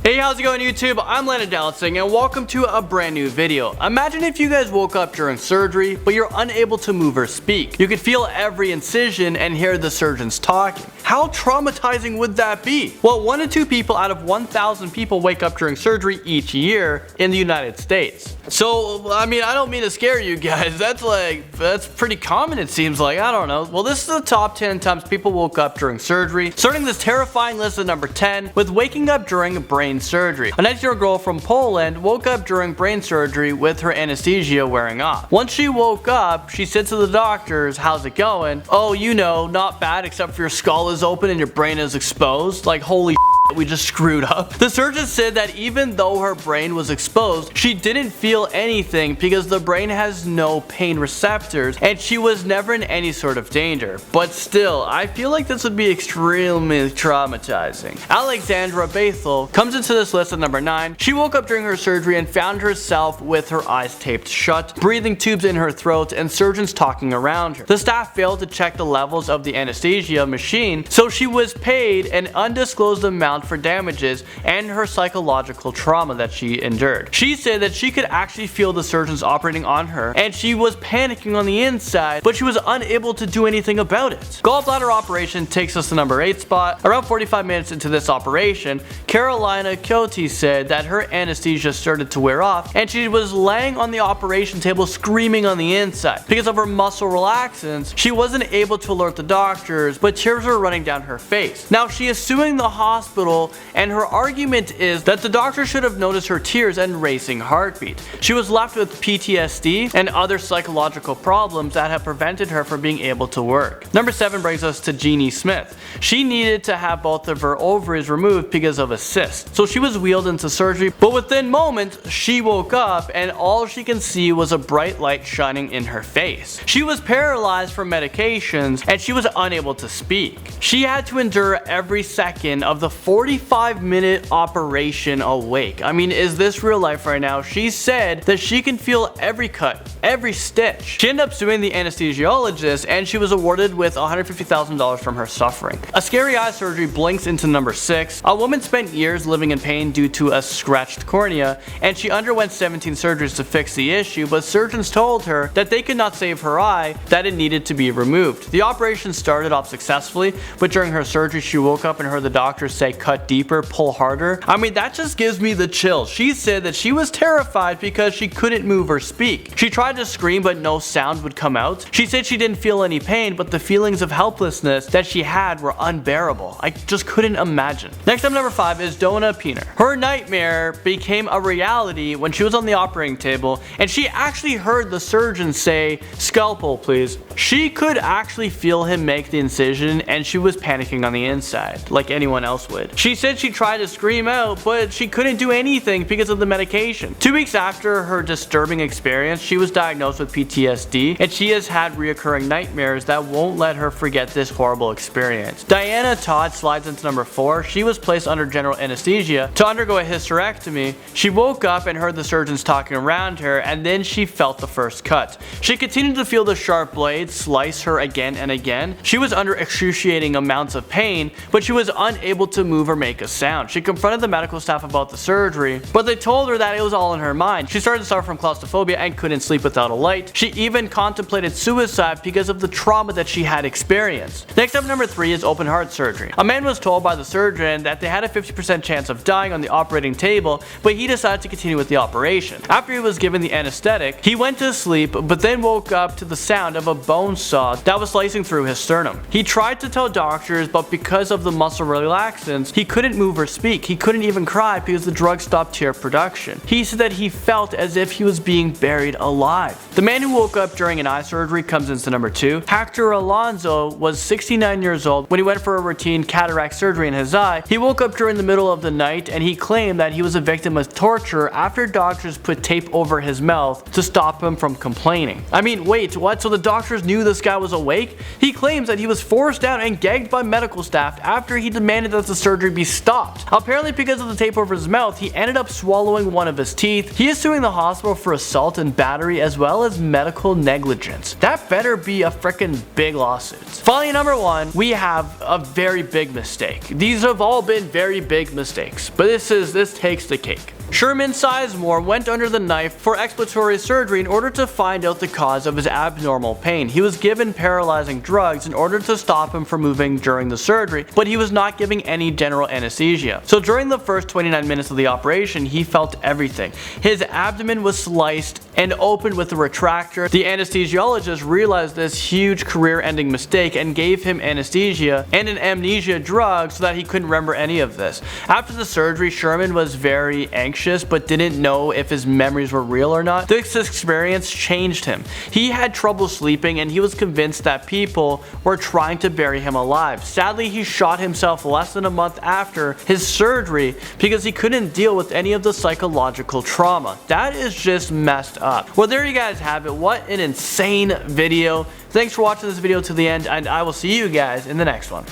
Hey, how's it going YouTube? I'm Bladder and welcome to a brand new video. Imagine if you guys woke up during surgery, but you're unable to move or speak. You could feel every incision and hear the surgeons talking. How traumatizing would that be? Well, 1 to 2 people out of 1,000 people wake up during surgery each year in the United States. So, I mean, I don't mean to scare you guys. That's pretty common it seems like. I don't know. Well, this is the top 10 times people woke up during surgery. Starting this terrifying list at number 10 with waking up during brain surgery. A 19-year-old girl from Poland woke up during brain surgery with her anesthesia wearing off. Once she woke up, she said to the doctors, "How's it going?" "Oh, you know, not bad except for your skull is open and your brain is exposed." Like, holy we just screwed up. The surgeon said that even though her brain was exposed, she didn't feel anything because the brain has no pain receptors and she was never in any sort of danger. But still, I feel like this would be extremely traumatizing. Alexandra Bythell comes into this list at number 9. She woke up during her surgery and found herself with her eyes taped shut, breathing tubes in her throat, and surgeons talking around her. The staff failed to check the levels of the anesthesia machine, so she was paid an undisclosed amount for damages and her psychological trauma that she endured. She said that she could actually feel the surgeons operating on her and she was panicking on the inside, but she was unable to do anything about it. Gallbladder operation takes us to number 8 spot. Around 45 minutes into this operation, Carolina Cote said that her anesthesia started to wear off and she was laying on the operation table screaming on the inside. Because of her muscle relaxants, she wasn't able to alert the doctors, but tears were running down her face. Now she is suing the hospital, and her argument is that the doctor should have noticed her tears and racing heartbeat. She was left with PTSD and other psychological problems that have prevented her from being able to work. Number 7 brings us to Jeannie Smith. She needed to have both of her ovaries removed because of a cyst, so she was wheeled into surgery, but within moments she woke up and all she can see was a bright light shining in her face. She was paralyzed from medications and she was unable to speak. She had to endure every second of the 45-minute operation awake. I mean, is this real life right now? She said that she can feel every cut, every stitch. She ended up suing the anesthesiologist and she was awarded with $150,000 from her suffering. A scary eye surgery blinks into number 6. A woman spent years living in pain due to a scratched cornea and she underwent 17 surgeries to fix the issue, but surgeons told her that they could not save her eye, that it needed to be removed. The operation started off successfully, but during her surgery she woke up and heard the doctors say, "Cut deeper, pull harder." I mean, that just gives me the chills. She said that she was terrified because she couldn't move or speak. She tried to scream but no sound would come out. She said she didn't feel any pain, but the feelings of helplessness that she had were unbearable. I just couldn't imagine. Next up, number 5 is Donna Penner. Her nightmare became a reality when she was on the operating table and she actually heard the surgeon say, "Scalpel please." She could actually feel him make the incision and she was panicking on the inside, like anyone else would. She said she tried to scream out, but she couldn't do anything because of the medication. 2 weeks after her disturbing experience, she was diagnosed with PTSD, and she has had reoccurring nightmares that won't let her forget this horrible experience. Diana Todd slides into number 4. She was placed under general anesthesia to undergo a hysterectomy. She woke up and heard the surgeons talking around her, and then she felt the first cut. She continued to feel the sharp blades slice her again and again. She was under excruciating amounts of pain, but she was unable to move or make a sound. She confronted the medical staff about the surgery, but they told her that it was all in her mind. She started to suffer from claustrophobia and couldn't sleep without a light. She even contemplated suicide because of the trauma that she had experienced. Next up, number 3 is open heart surgery. A man was told by the surgeon that they had a 50% chance of dying on the operating table, but he decided to continue with the operation. After he was given the anesthetic, he went to sleep, but then woke up to the sound of a bone saw that was slicing through his sternum. He tried to tell doctors, but because of the muscle relaxants, he couldn't move or speak. He couldn't even cry because the drug stopped tear production. He said that he felt as if he was being buried alive. The man who woke up during an eye surgery comes into number 2. Hector Alonso was 69 years old when he went for a routine cataract surgery in his eye. He woke up during the middle of the night and he claimed that he was a victim of torture after doctors put tape over his mouth to stop him from complaining. I mean, wait, what? So the doctors knew this guy was awake? He claims that he was forced down and gagged by medical staff after he demanded that the surgeon surgery be stopped. Apparently because of the tape over his mouth, he ended up swallowing one of his teeth. He is suing the hospital for assault and battery as well as medical negligence. That better be a freaking big lawsuit. Finally, number 1, we have a very big mistake. These have all been very big mistakes, but this takes the cake. Sherman Sizemore went under the knife for exploratory surgery in order to find out the cause of his abnormal pain. He was given paralyzing drugs in order to stop him from moving during the surgery, but he was not giving any general anesthesia. So during the first 29 minutes of the operation, he felt everything. His abdomen was sliced and opened with a retractor. The anesthesiologist realized this huge career-ending mistake and gave him anesthesia and an amnesia drug so that he couldn't remember any of this. After the surgery, Sherman was very anxious but didn't know if his memories were real or not. This experience changed him. He had trouble sleeping and he was convinced that people were trying to bury him alive. Sadly, he shot himself less than a month after his surgery because he couldn't deal with any of the psychological trauma. That is just messed up. Well, there you guys have it. What an insane video. Thanks for watching this video to the end, and I will see you guys in the next one.